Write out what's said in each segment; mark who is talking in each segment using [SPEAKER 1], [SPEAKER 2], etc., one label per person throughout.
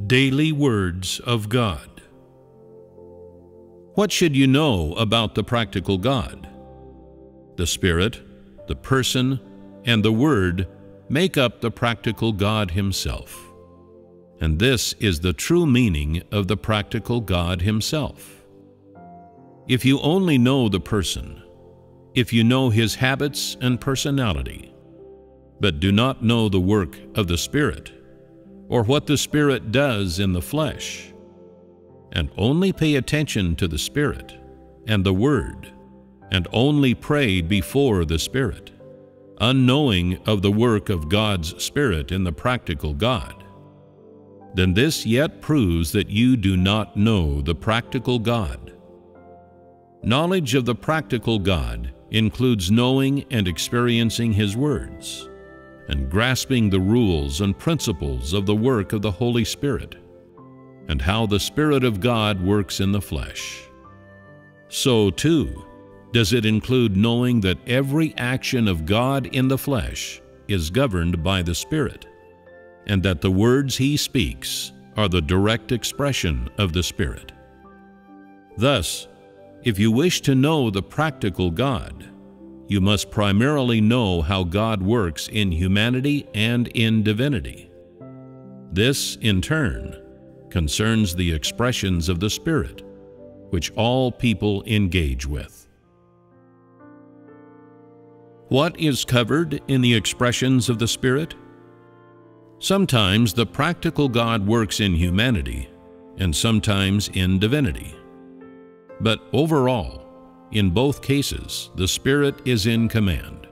[SPEAKER 1] Daily Words of God. What should you know about the practical God? The Spirit, the person, and the Word make up the practical God Himself. And this is the true meaning of the practical God Himself. If you only know the person, if you know His habits and personality, but do not know the work of the Spirit, or what the Spirit does in the flesh, and only pay attention to the Spirit and the Word, and only pray before the Spirit, unknowing of the work of God's Spirit in the practical God, then this yet proves that you do not know the practical God. Knowledge of the practical God includes knowing and experiencing His words, and grasping the rules and principles of the work of the Holy Spirit, and how the Spirit of God works in the flesh. So, too, does it include knowing that every action of God in the flesh is governed by the Spirit, and that the words He speaks are the direct expression of the Spirit. Thus, if you wish to know the practical God, you must primarily know how God works in humanity and in divinity. This, in turn, concerns the expressions of the Spirit, which all people engage with. What is covered in the expressions of the Spirit? Sometimes the practical God works in humanity, and sometimes in divinity. But overall, in both cases, the Spirit is in command.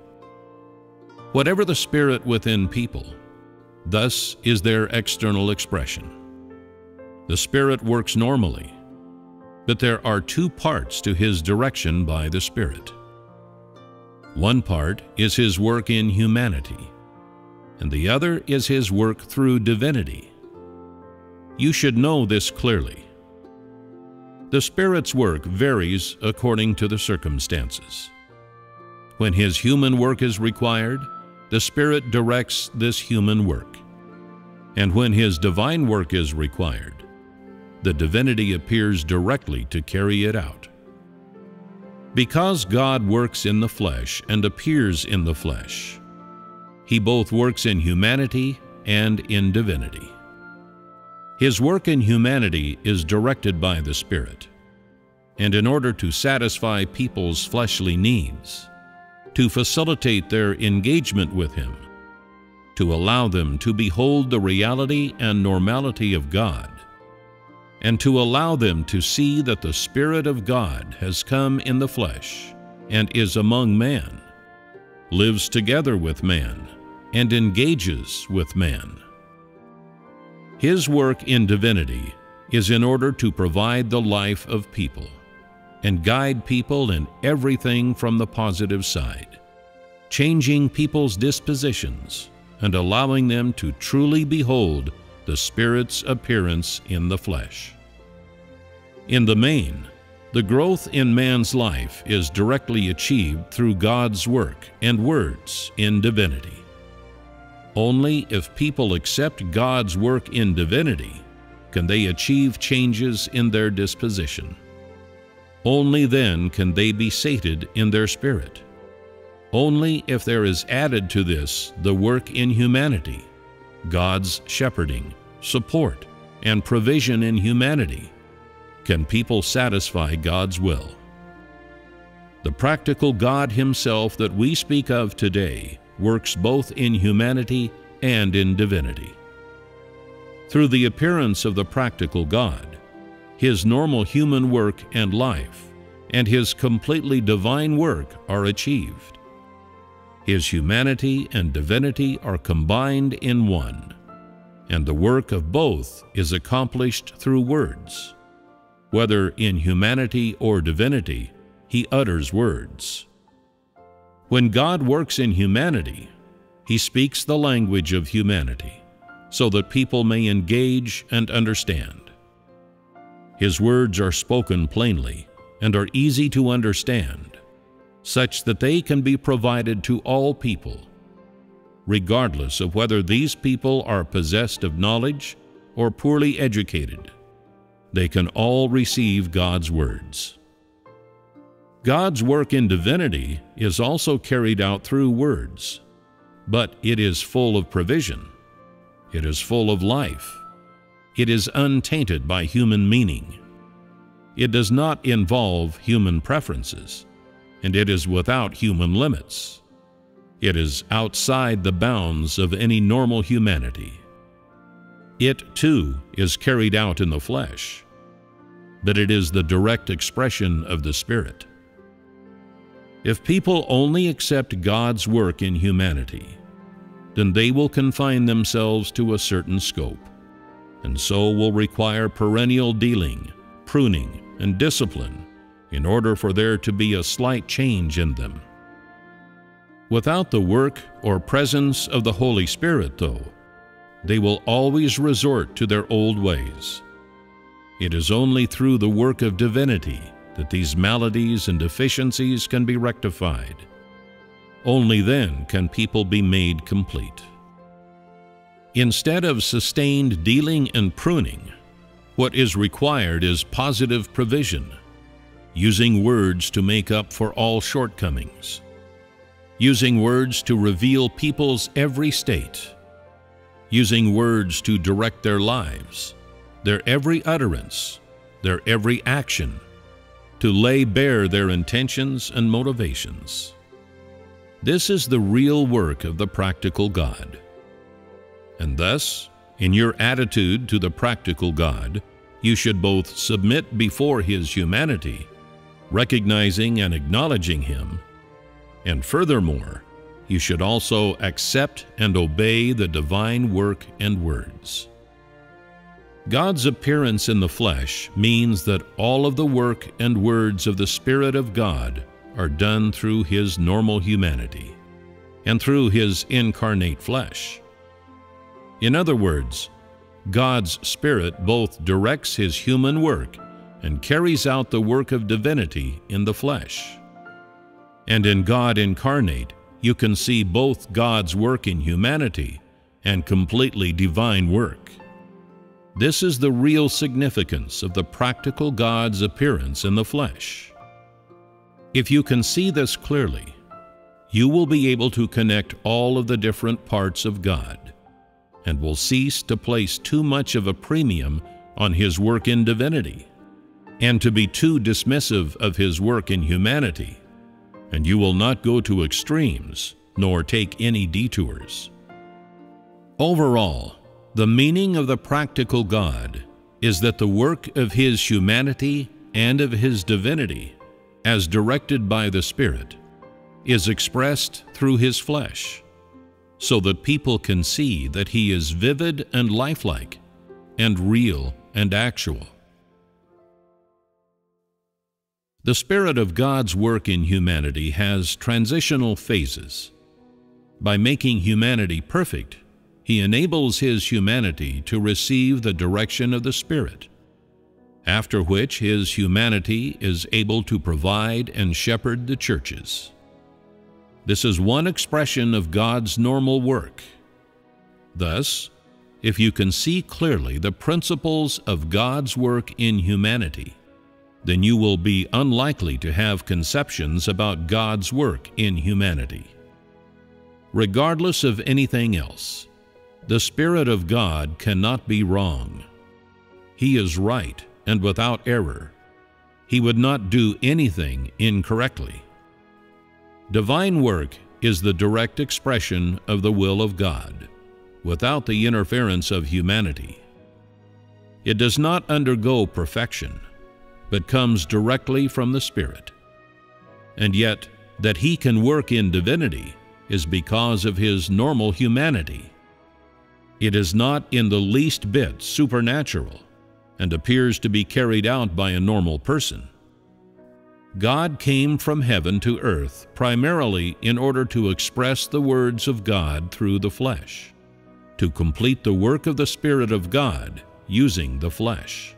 [SPEAKER 1] Whatever the Spirit within people, thus is their external expression. The Spirit works normally, but there are two parts to His direction by the Spirit. One part is His work in humanity, and the other is His work through divinity. You should know this clearly. The Spirit's work varies according to the circumstances. When His human work is required, the Spirit directs this human work. And when His divine work is required, the divinity appears directly to carry it out. Because God works in the flesh and appears in the flesh, He both works in humanity and in divinity. His work in humanity is directed by the Spirit, and in order to satisfy people's fleshly needs, to facilitate their engagement with Him, to allow them to behold the reality and normality of God, and to allow them to see that the Spirit of God has come in the flesh and is among man, lives together with man, and engages with man. His work in divinity is in order to provide the life of people and guide people in everything from the positive side, changing people's dispositions and allowing them to truly behold the Spirit's appearance in the flesh. In the main, the growth in man's life is directly achieved through God's work and words in divinity. Only if people accept God's work in divinity can they achieve changes in their disposition. Only then can they be sated in their spirit. Only if there is added to this the work in humanity, God's shepherding, support, and provision in humanity, can people satisfy God's will. The practical God Himself that we speak of today works both in humanity and in divinity. Through the appearance of the practical God, His normal human work and life, and His completely divine work are achieved. His humanity and divinity are combined in one, and the work of both is accomplished through words. Whether in humanity or divinity, He utters words. When God works in humanity, He speaks the language of humanity, so that people may engage and understand. His words are spoken plainly and are easy to understand, such that they can be provided to all people, regardless of whether these people are possessed of knowledge or poorly educated. They can all receive God's words. God's work in divinity is also carried out through words, but it is full of provision. It is full of life. It is untainted by human meaning. It does not involve human preferences, and it is without human limits. It is outside the bounds of any normal humanity. It, too, is carried out in the flesh, but it is the direct expression of the Spirit. If people only accept God's work in humanity, then they will confine themselves to a certain scope, and so will require perennial dealing, pruning, and discipline in order for there to be a slight change in them. Without the work or presence of the Holy Spirit, though, they will always resort to their old ways. It is only through the work of divinity that these maladies and deficiencies can be rectified. Only then can people be made complete. Instead of sustained dealing and pruning, what is required is positive provision, using words to make up for all shortcomings, using words to reveal people's every state, using words to direct their lives, their every utterance, their every action, to lay bare their intentions and motivations. This is the real work of the practical God. And thus, in your attitude to the practical God, you should both submit before His humanity, recognizing and acknowledging Him, and furthermore, you should also accept and obey the divine work and words. God's appearance in the flesh means that all of the work and words of the Spirit of God are done through His normal humanity and through His incarnate flesh. In other words, God's Spirit both directs His human work and carries out the work of divinity in the flesh. And in God incarnate, you can see both God's work in humanity and completely divine work. This is the real significance of the practical God's appearance in the flesh. If you can see this clearly, you will be able to connect all of the different parts of God and will cease to place too much of a premium on His work in divinity and to be too dismissive of His work in humanity, and you will not go to extremes nor take any detours. Overall, the meaning of the practical God is that the work of His humanity and of His divinity, as directed by the Spirit, is expressed through His flesh, so that people can see that He is vivid and lifelike, and real and actual. The Spirit of God's work in humanity has transitional phases. By making humanity perfect, He enables His humanity to receive the direction of the Spirit, after which His humanity is able to provide and shepherd the churches. This is one expression of God's normal work. Thus, if you can see clearly the principles of God's work in humanity, then you will be unlikely to have conceptions about God's work in humanity. Regardless of anything else, the Spirit of God cannot be wrong. He is right and without error. He would not do anything incorrectly. Divine work is the direct expression of the will of God, without the interference of humanity. It does not undergo perfection, but comes directly from the Spirit. And yet, that He can work in divinity is because of His normal humanity. It is not in the least bit supernatural and appears to be carried out by a normal person. God came from heaven to earth primarily in order to express the words of God through the flesh, to complete the work of the Spirit of God using the flesh.